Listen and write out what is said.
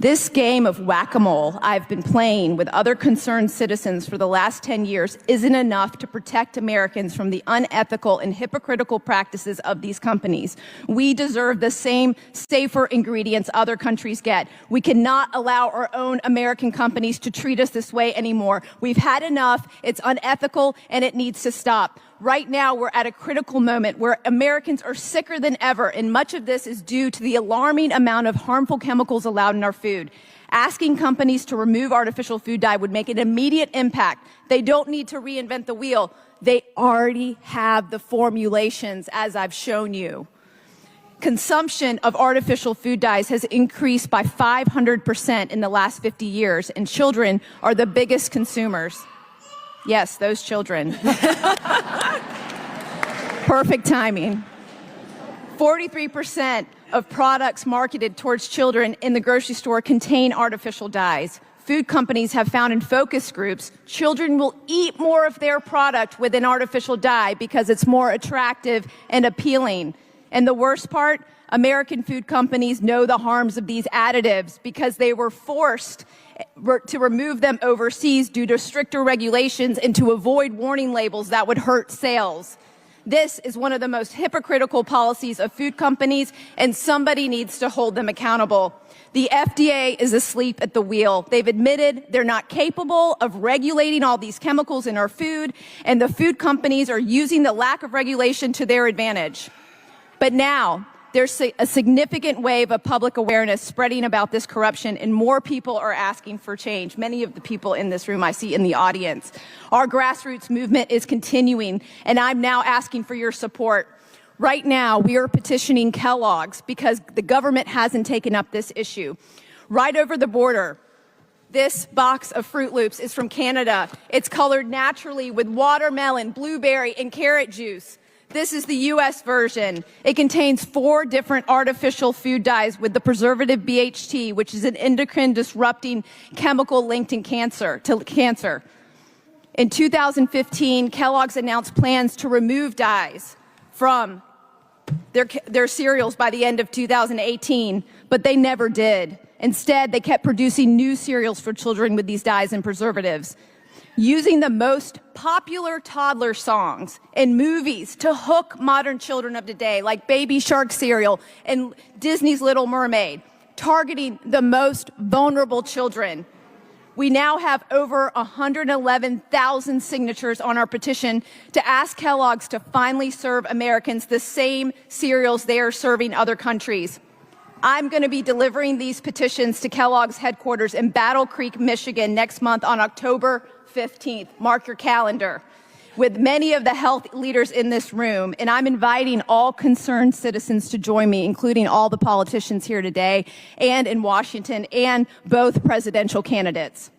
This game of whack-a-mole I've been playing with other concerned citizens for the last 10 years isn't enough to protect Americans from the unethical and hypocritical practices of these companies. We deserve the same safer ingredients other countries get. We cannot allow our own American companies to treat us this way anymore. We've had enough. It's unethical and it needs to stop. Right now, we're at a critical moment where Americans are sicker than ever, and much of this is due to the alarming amount of harmful chemicals allowed in our food. Asking companies to remove artificial food dye would make an immediate impact. They don't need to reinvent the wheel. They already have the formulations, as I've shown you. Consumption of artificial food dyes has increased by 500% in the last 50 years, and children are the biggest consumers. Yes, those children. Perfect timing. 43% of products marketed towards children in the grocery store contain artificial dyes. Food companies have found in focus groups, children will eat more of their product with an artificial dye because it's more attractive and appealing. And the worst part, American food companies know the harms of these additives because they were forced to remove them overseas due to stricter regulations and to avoid warning labels that would hurt sales. This is one of the most hypocritical policies of food companies, and somebody needs to hold them accountable. The FDA is asleep at the wheel. They've admitted they're not capable of regulating all these chemicals in our food, and the food companies are using the lack of regulation to their advantage. But now, there's a significant wave of public awareness spreading about this corruption, and more people are asking for change. Many of the people in this room I see in the audience. Our grassroots movement is continuing, and I'm now asking for your support. Right now, we are petitioning Kellogg's because the government hasn't taken up this issue. Right over the border, this box of Fruit Loops is from Canada. It's colored naturally with watermelon, blueberry, and carrot juice. This is the U.S. version. It contains 4 different artificial food dyes with the preservative BHT, which is an endocrine-disrupting chemical linked to cancer. In 2015, Kellogg's announced plans to remove dyes from their cereals by the end of 2018, but they never did. Instead, they kept producing new cereals for children with these dyes and preservatives, using the most popular toddler songs and movies to hook modern children of today, like Baby Shark cereal and Disney's Little Mermaid, targeting the most vulnerable children. We now have over 111,000 signatures on our petition to ask Kellogg's to finally serve Americans the same cereals they are serving other countries. I'm going to be delivering these petitions to Kellogg's headquarters in Battle Creek, Michigan next month on October 15th. Mark your calendar. With many of the health leaders in this room, and I'm inviting all concerned citizens to join me, including all the politicians here today and in Washington and both presidential candidates.